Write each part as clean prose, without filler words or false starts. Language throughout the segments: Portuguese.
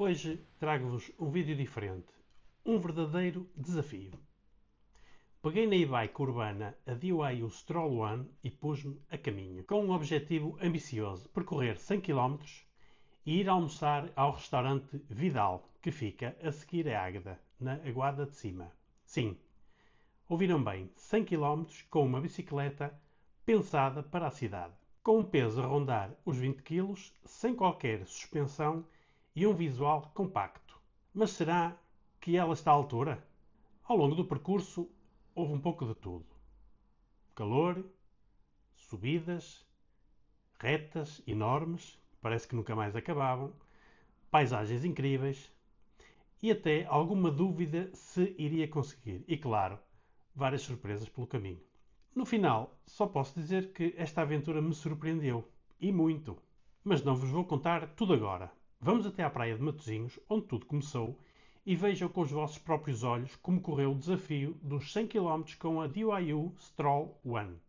Hoje trago-vos um vídeo diferente, um verdadeiro desafio. Peguei na e-bike urbana a DYU Stroll One e pus-me a caminho, com um objetivo ambicioso, percorrer 100 km e ir almoçar ao restaurante Vidal, que fica a seguir a Águeda, na Aguada de Cima. Sim, ouviram bem, 100 km com uma bicicleta pensada para a cidade, com um peso a rondar os 20 kg, sem qualquer suspensão e um visual compacto. Mas será que ela está à altura? Ao longo do percurso houve um pouco de tudo. Calor, subidas, retas enormes, parece que nunca mais acabavam, paisagens incríveis e até alguma dúvida se iria conseguir. E claro, várias surpresas pelo caminho. No final, só posso dizer que esta aventura me surpreendeu, e muito. Mas não vos vou contar tudo agora. Vamos até à praia de Matosinhos, onde tudo começou, e vejam com os vossos próprios olhos como correu o desafio dos 100 km com a DYU Stroll One.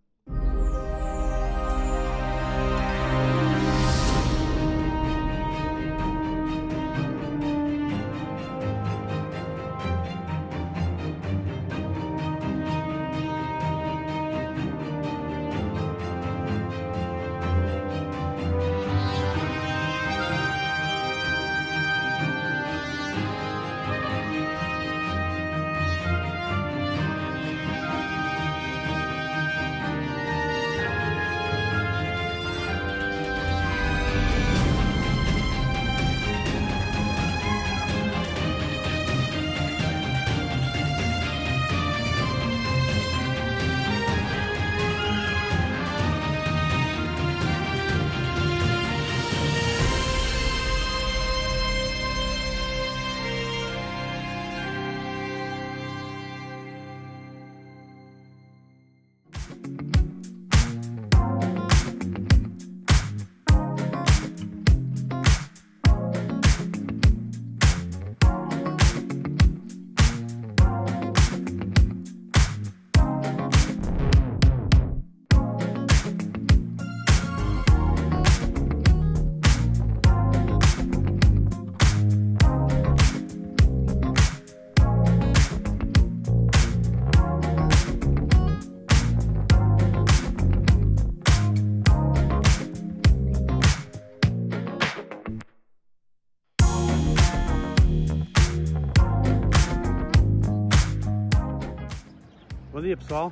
Bom dia pessoal,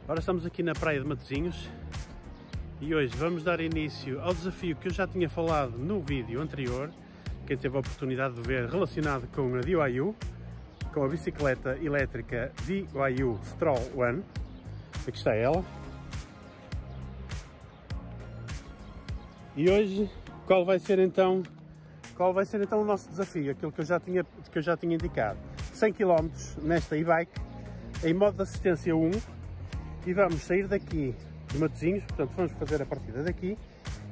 agora estamos aqui na praia de Matosinhos e hoje vamos dar início ao desafio que eu já tinha falado no vídeo anterior, quem teve a oportunidade de ver, relacionado com a DYU, com a bicicleta elétrica DYU Stroll One. Aqui está ela. E hoje qual vai ser então o nosso desafio, aquilo que eu já tinha indicado, 100 km nesta e-bike em modo de assistência 1, e vamos sair daqui de Matosinhos, portanto vamos fazer a partida daqui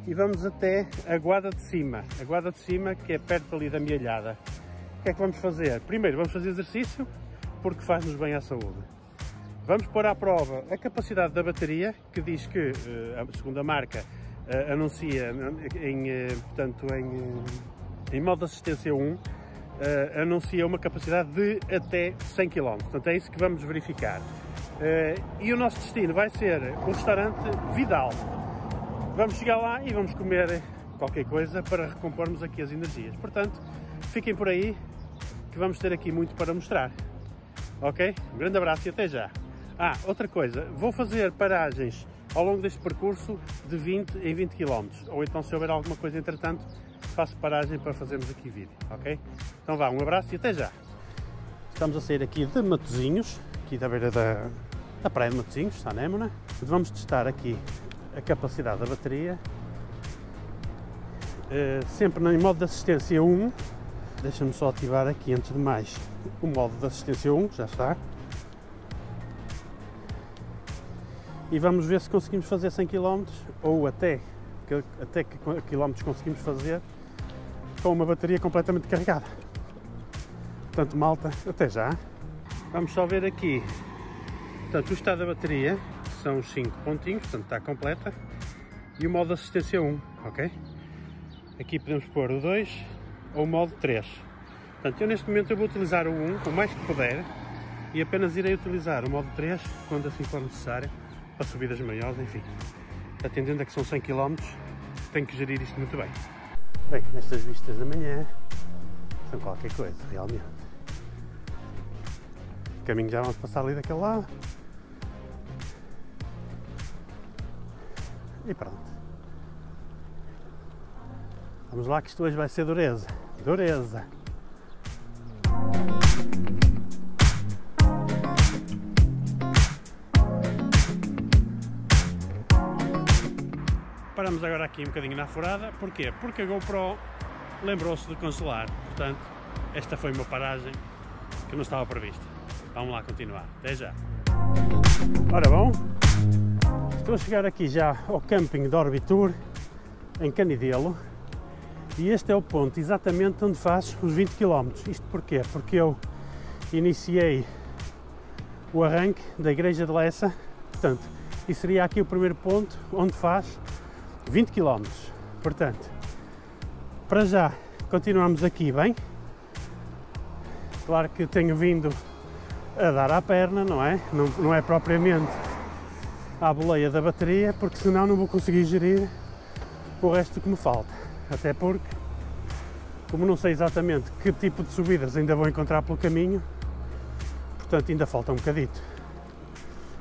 e vamos até a Aguada de Cima, que é perto ali da Mielhada. O que é que vamos fazer? Primeiro vamos fazer exercício, porque faz-nos bem à saúde. Vamos pôr à prova a capacidade da bateria, que diz que, segundo a marca, anuncia em modo de assistência 1, anuncia uma capacidade de até 100 km, portanto é isso que vamos verificar. E o nosso destino vai ser o restaurante Vidal. Vamos chegar lá e vamos comer qualquer coisa para recompormos aqui as energias. Portanto, fiquem por aí que vamos ter aqui muito para mostrar. Ok? Um grande abraço e até já! Outra coisa, vou fazer paragens ao longo deste percurso de 20 em 20 km, ou então se houver alguma coisa entretanto, faço paragem para fazermos aqui vídeo, ok? Então vá, um abraço e até já! Estamos a sair aqui de Matosinhos, aqui da beira da praia de Matosinhos, está na Émona. Vamos testar aqui a capacidade da bateria, sempre em modo de assistência 1. Deixa-me só ativar aqui antes de mais o modo de assistência 1, já está. E vamos ver se conseguimos fazer 100 km ou até que quilómetros conseguimos fazer com uma bateria completamente carregada. Portanto, malta, até já! Vamos só ver aqui, portanto, o estado da bateria são os 5 pontinhos, portanto está completa, e o modo de assistência 1, ok? Aqui podemos pôr o 2, ou o modo 3. Portanto, eu neste momento eu vou utilizar o 1 o mais que puder e apenas irei utilizar o modo 3 quando assim for necessário, para subidas maiores, enfim. Atendendo a que são 100 km, tenho que gerir isto muito bem. Bem, estas vistas da manhã são qualquer coisa, realmente. O caminho já vamos passar ali daquele lado. E pronto. Vamos lá que isto hoje vai ser dureza. Dureza! Paramos agora aqui um bocadinho na furada. Porquê? Porque a GoPro lembrou-se de congelar. Portanto, esta foi uma paragem que não estava prevista. Vamos lá continuar. Até já! Ora bom, estou a chegar aqui já ao camping de Orbitour, em Canidelo. E este é o ponto exatamente onde faço os 20 km. Isto porquê? Porque eu iniciei o arranque da Igreja de Lessa. Portanto, e seria aqui o primeiro ponto onde faz 20 km. Portanto, para já continuamos aqui bem. Claro que tenho vindo a dar à perna, não é? Não é propriamente à boleia da bateria, porque senão não vou conseguir gerir o resto que me falta. Até porque, como não sei exatamente que tipo de subidas ainda vou encontrar pelo caminho, portanto ainda falta um bocadito.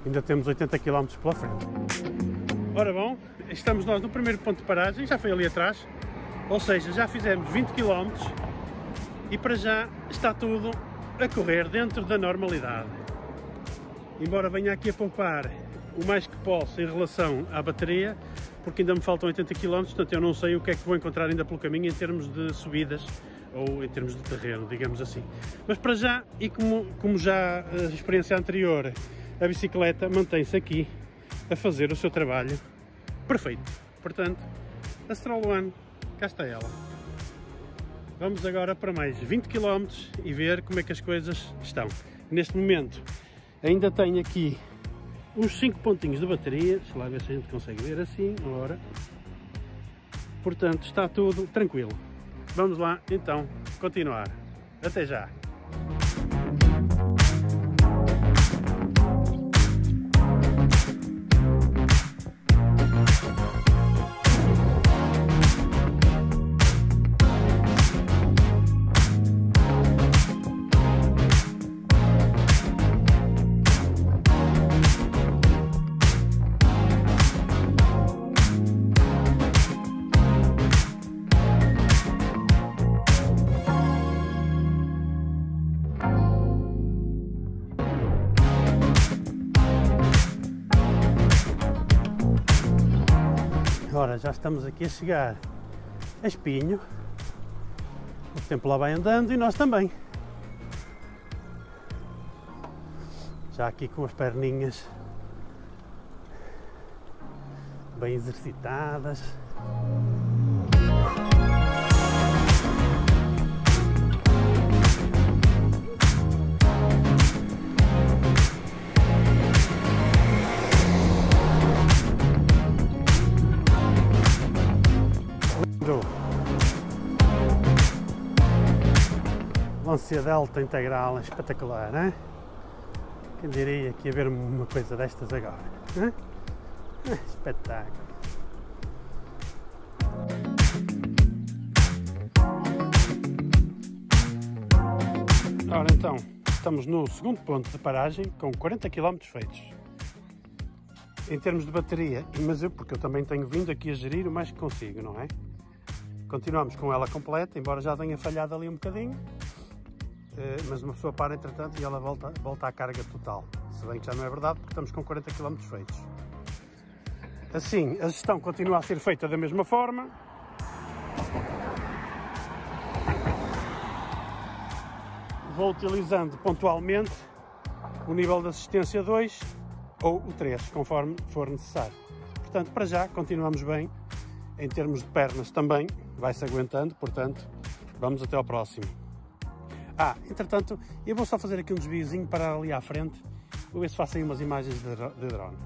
Ainda temos 80 km pela frente. Ora bom, estamos nós no primeiro ponto de paragem, já foi ali atrás, ou seja, já fizemos 20 km e para já está tudo a correr dentro da normalidade. Embora venha aqui a poupar o mais que posso em relação à bateria, porque ainda me faltam 80 km, portanto eu não sei o que é que vou encontrar ainda pelo caminho em termos de subidas ou em termos de terreno, digamos assim. Mas para já, e como já a experiência anterior, a bicicleta mantém-se aqui a fazer o seu trabalho perfeito. Portanto, a Stroll One, cá está ela. Vamos agora para mais 20 km e ver como é que as coisas estão. Neste momento ainda tenho aqui uns 5 pontinhos de bateria, deixa lá ver se a gente consegue ver assim, agora. Portanto, está tudo tranquilo. Vamos lá, então, continuar. Até já! Ora, já estamos aqui a chegar a Espinho, o tempo lá vai andando e nós também. Já aqui com as perninhas bem exercitadas. Lancia Delta integral, espetacular, hein? Quem diria que ia ver uma coisa destas agora? Hein? Espetáculo! Ora então, estamos no segundo ponto de paragem com 40 km feitos. Em termos de bateria, mas porque eu também tenho vindo aqui a gerir o mais que consigo, não é? Continuamos com ela completa, embora já tenha falhado ali um bocadinho. Mas uma pessoa para entretanto e ela volta à carga total, se bem que já não é verdade porque estamos com 40 km feitos. Assim, a gestão continua a ser feita da mesma forma. Vou utilizando pontualmente o nível de assistência 2 ou o 3, conforme for necessário. Portanto, para já continuamos bem, em termos de pernas também, vai-se aguentando, portanto, vamos até ao próximo. Entretanto, eu vou só fazer aqui um desviozinho para ali à frente, vou ver se faço aí umas imagens de drone.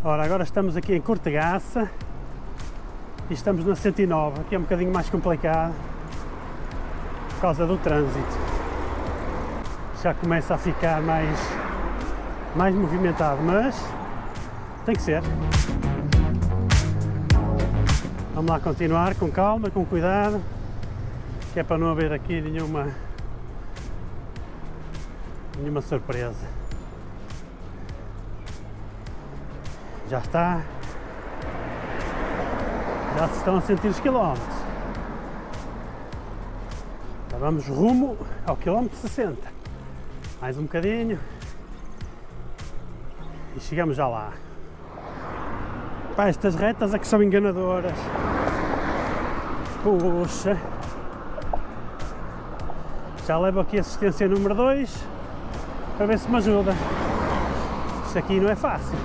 Ora, agora estamos aqui em Cortegaça e estamos na 109, aqui é um bocadinho mais complicado por causa do trânsito. Já começa a ficar mais movimentado, mas tem que ser. Vamos lá continuar com calma, com cuidado, que é para não haver aqui nenhuma surpresa. Já está. Já se estão a sentir os quilómetros. Já vamos rumo ao quilómetro 60. Mais um bocadinho. E chegamos já lá. Pá, estas retas é que são enganadoras. Puxa. Já levo aqui a assistência número 2 para ver se me ajuda. Isto aqui não é fácil.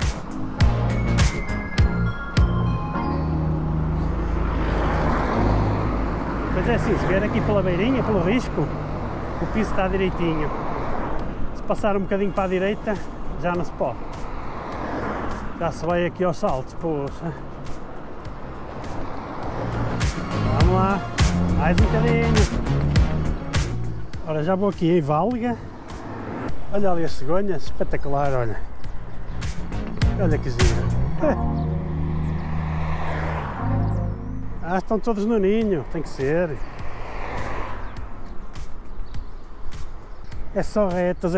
Mas é assim, se vier aqui pela beirinha, pelo risco, o piso está direitinho. Se passar um bocadinho para a direita, já não se pode. Já se vai aqui aos saltos, poxa. Vamos lá, mais um bocadinho. Ora, já vou aqui em Valga. Olha ali as cegonhas, espetacular, olha. Olha que gira. Ah, estão todos no ninho, tem que ser. É só retas,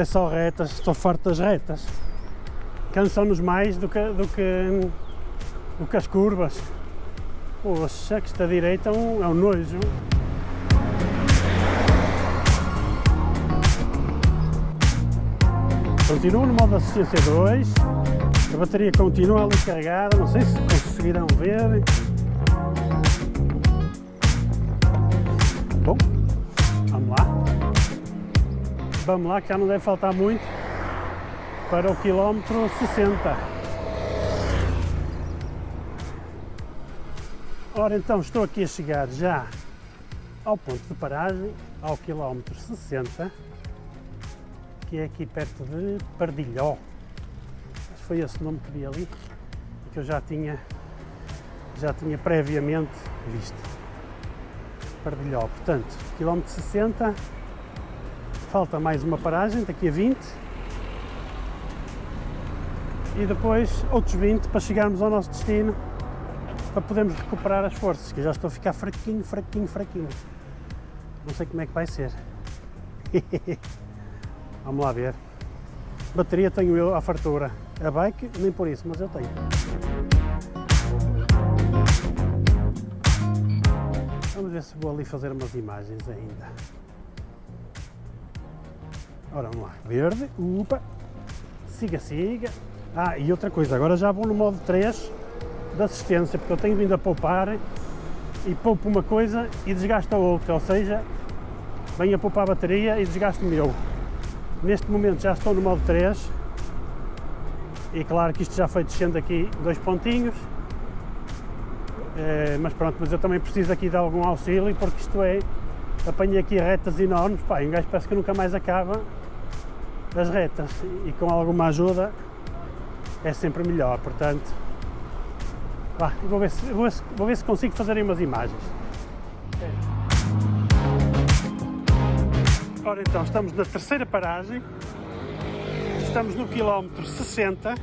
estou farto das retas. Cansam-nos mais do que as curvas. Poxa, que esta direita é um nojo. Continuo no modo assistência 2. A bateria continua ali carregada, não sei se conseguirão ver. Bom, vamos lá que já não deve faltar muito para o quilómetro 60. Ora, então estou aqui a chegar já ao ponto de paragem, ao quilómetro 60, que é aqui perto de Pardilhó. Foi esse nome que vi ali, que eu já tinha previamente visto. Pardilhó, portanto, quilómetro 60, falta mais uma paragem, daqui a 20 e depois outros 20 para chegarmos ao nosso destino, para podermos recuperar as forças, que eu já estou a ficar fraquinho. Não sei como é que vai ser. Vamos lá ver. Bateria tenho eu à fartura, a bike nem por isso, mas eu tenho. Vamos ver se vou ali fazer umas imagens ainda. Ora, vamos lá. Verde. Opa. Siga. Ah, e outra coisa. Agora já vou no modo 3 de assistência, porque eu tenho vindo a poupar e poupo uma coisa e desgasto a outra. Ou seja, venho a poupar a bateria e desgasto o meu. Neste momento já estou no modo 3. E claro que isto já foi descendo aqui 2 pontinhos. Mas pronto, mas eu também preciso aqui de algum auxílio, porque isto é, apanho aqui retas enormes, pá, e um gajo parece que nunca mais acaba as retas, e com alguma ajuda é sempre melhor, portanto, vá, vou ver se consigo fazer aí umas imagens. Ora então, estamos na terceira paragem, estamos no quilómetro 60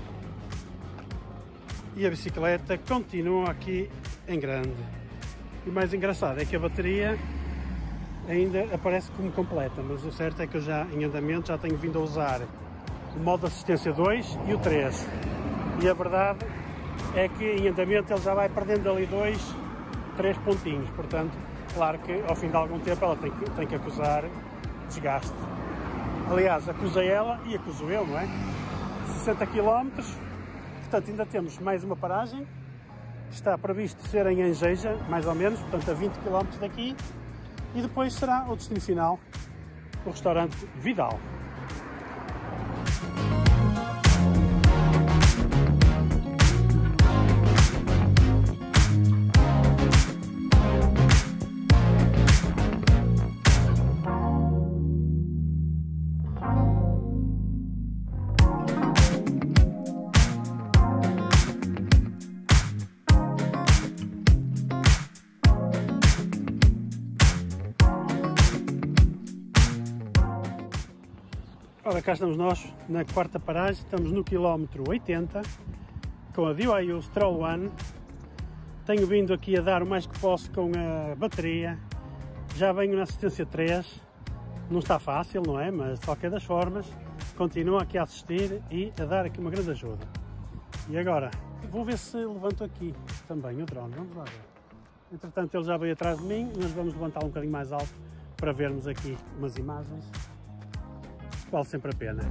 e a bicicleta continua aqui em grande. E o mais engraçado é que a bateria ainda aparece como completa, mas o certo é que eu já em andamento já tenho vindo a usar o modo assistência 2 e o 3. E a verdade é que em andamento ele já vai perdendo ali 2, 3 pontinhos, portanto, claro que ao fim de algum tempo ela tem que acusar desgaste. Aliás, acusei ela e acuso eu, não é? 60 km, portanto ainda temos mais uma paragem, que está previsto ser em Angeja, mais ou menos, portanto a 20 km daqui, e depois será o destino final, o restaurante Vidal. Ora, cá estamos nós, na quarta paragem, estamos no quilómetro 80, com a BYD Stroll One. Tenho vindo aqui a dar o mais que posso com a bateria, já venho na assistência 3, não está fácil, não é? Mas de qualquer das formas, continuo aqui a assistir e a dar aqui uma grande ajuda. E agora, vou ver se levanto aqui também o drone, vamos lá ver. Entretanto, ele já veio atrás de mim, mas vamos levantá-lo um bocadinho mais alto para vermos aqui umas imagens. Vale sempre a pena.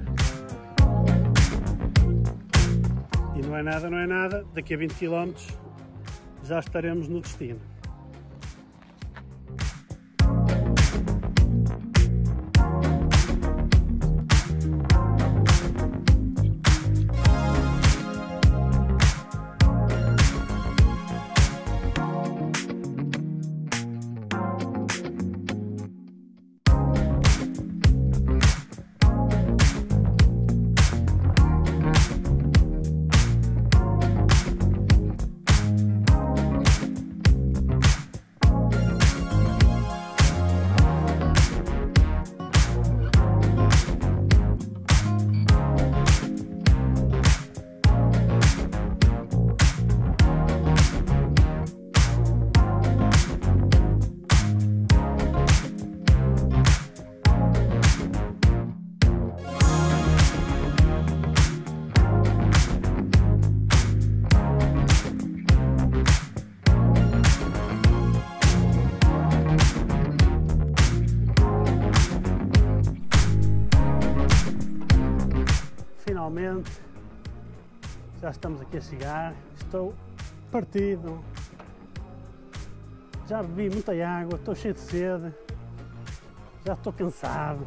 E não é nada, daqui a 20 km já estaremos no destino. Finalmente já estamos aqui a chegar, estou partido, já bebi muita água, estou cheio de sede, já estou cansado.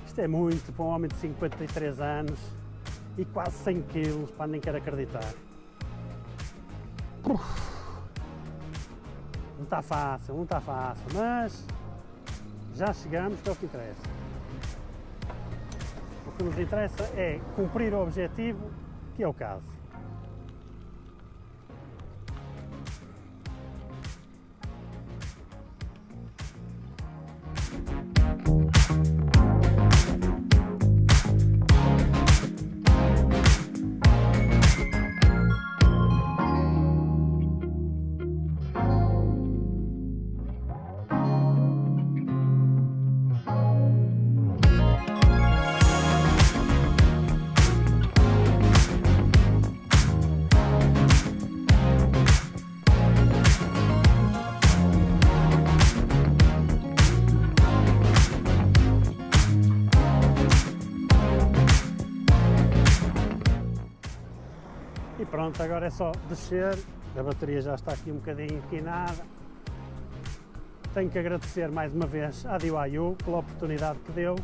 Isto é muito para um homem de 53 anos e quase 100 kg, para nem quero acreditar. Não está fácil, mas já chegamos, que é o que interessa. O que nos interessa é cumprir o objetivo, que é o caso. E pronto, agora é só descer, a bateria já está aqui um bocadinho inclinada. Tenho que agradecer mais uma vez à BYD pela oportunidade que deu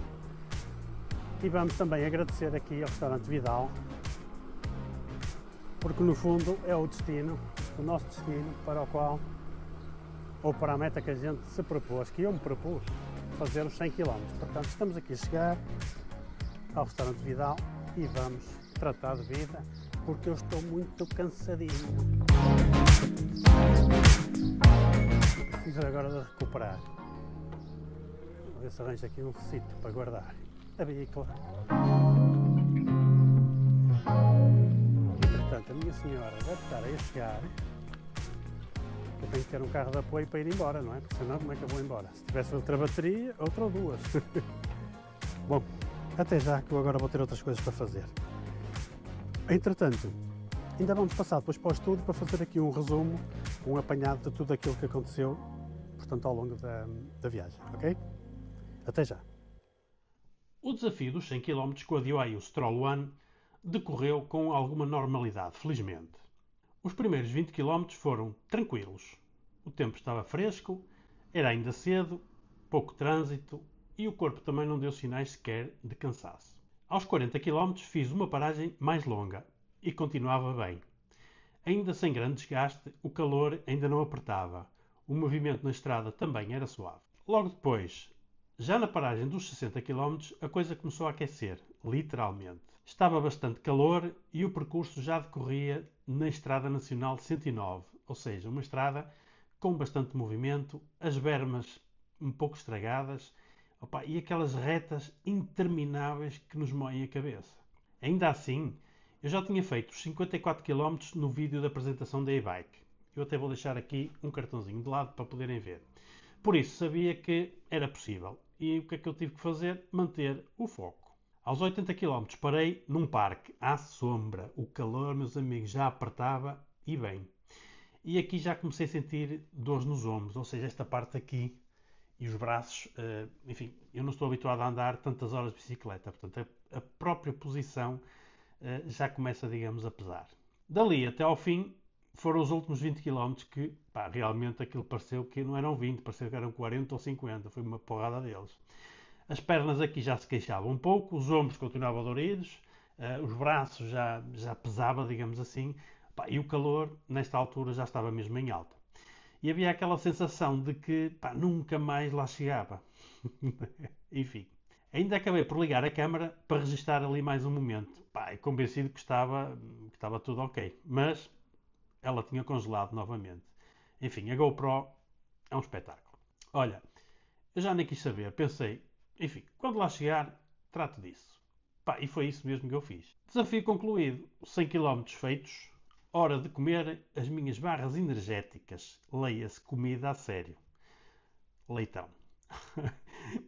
e vamos também agradecer aqui ao restaurante Vidal, porque no fundo é o destino, o nosso destino para o qual, ou para a meta que a gente se propôs, que eu me propus, fazer os 100 km. Portanto, estamos aqui a chegar ao restaurante Vidal e vamos tratar de vida, porque eu estou muito cansadinho. Preciso agora de recuperar. Vou ver se arranjo aqui um sítio para guardar a veícula. Entretanto, a minha senhora deve estar a chegar. Eu tenho que ter um carro de apoio para ir embora, não é? Porque senão como é que eu vou embora? Se tivesse outra bateria, outra ou duas. Bom, até já, que eu agora vou ter outras coisas para fazer. Entretanto, ainda vamos passar depois para o estúdio para fazer aqui um resumo, um apanhado de tudo aquilo que aconteceu, portanto, ao longo da viagem, ok? Até já! O desafio dos 100 km com a BYD Stroll One decorreu com alguma normalidade, felizmente. Os primeiros 20 km foram tranquilos. O tempo estava fresco, era ainda cedo, pouco trânsito e o corpo também não deu sinais sequer de cansaço. Aos 40 km fiz uma paragem mais longa e continuava bem. Ainda sem grande desgaste, o calor ainda não apertava. O movimento na estrada também era suave. Logo depois, já na paragem dos 60 km, a coisa começou a aquecer, literalmente. Estava bastante calor e o percurso já decorria na Estrada Nacional 109, ou seja, uma estrada com bastante movimento, as bermas um pouco estragadas, Opa, e aquelas retas intermináveis que nos moem a cabeça. Ainda assim, eu já tinha feito os 54 km no vídeo da apresentação da e-bike. Eu até vou deixar aqui um cartãozinho de lado para poderem ver. Por isso sabia que era possível. E o que é que eu tive que fazer? Manter o foco. Aos 80 km parei num parque à sombra. O calor, meus amigos, já apertava e bem. E aqui já comecei a sentir dores nos ombros, ou seja, esta parte aqui e os braços, enfim, eu não estou habituado a andar tantas horas de bicicleta, portanto a própria posição já começa, digamos, a pesar. Dali até ao fim foram os últimos 20 km que, pá, realmente aquilo pareceu que não eram 20, pareceu que eram 40 ou 50, foi uma porrada deles. As pernas aqui já se queixavam um pouco, os ombros continuavam doridos, os braços já pesava, digamos assim, pá, e o calor, nesta altura, já estava mesmo em alta. E havia aquela sensação de que pá, nunca mais lá chegava. Enfim, ainda acabei por ligar a câmara para registar ali mais um momento. Pá, convencido que estava tudo ok. Mas ela tinha congelado novamente. Enfim, a GoPro é um espetáculo. Olha, eu já nem quis saber. Pensei, enfim, quando lá chegar, trato disso. Pá, e foi isso mesmo que eu fiz. Desafio concluído. 100 km feitos. Hora de comer as minhas barras energéticas. Leia-se comida a sério. Leitão.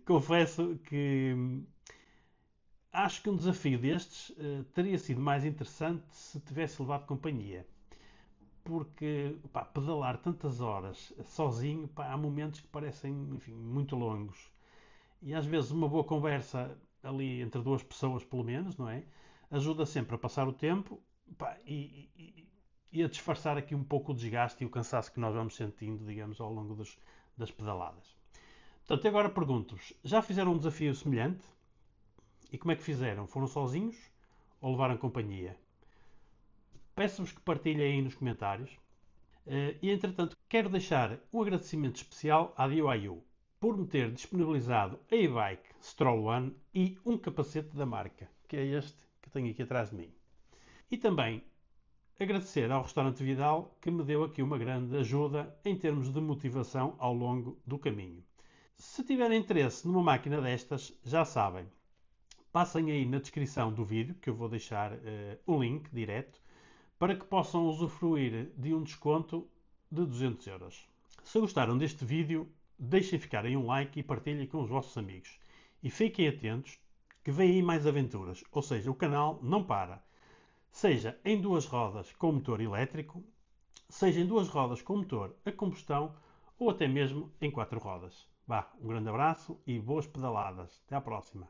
Confesso que acho que um desafio destes teria sido mais interessante se tivesse levado companhia. Porque pá, pedalar tantas horas sozinho, pá, há momentos que parecem, enfim, muito longos. E às vezes uma boa conversa ali entre duas pessoas, pelo menos, não é? Ajuda sempre a passar o tempo, pá, e a disfarçar aqui um pouco o desgaste e o cansaço que nós vamos sentindo, digamos, ao longo das pedaladas. Portanto, agora pergunto-vos: já fizeram um desafio semelhante? E como é que fizeram? Foram sozinhos ou levaram companhia? Peço-vos que partilhem aí nos comentários. E entretanto, quero deixar um agradecimento especial à DIY por me ter disponibilizado a e-bike Stroll One e um capacete da marca, que é este que tenho aqui atrás de mim. E também agradecer ao Restaurante Vidal que me deu aqui uma grande ajuda em termos de motivação ao longo do caminho. Se tiverem interesse numa máquina destas, já sabem, passem aí na descrição do vídeo, que eu vou deixar um link direto, para que possam usufruir de um desconto de 200 euros. Se gostaram deste vídeo, deixem ficar aí um like e partilhem com os vossos amigos. E fiquem atentos que vem aí mais aventuras, ou seja, o canal não para. Seja em duas rodas com motor elétrico, seja em duas rodas com motor a combustão ou até mesmo em quatro rodas. Vá, um grande abraço e boas pedaladas. Até à próxima.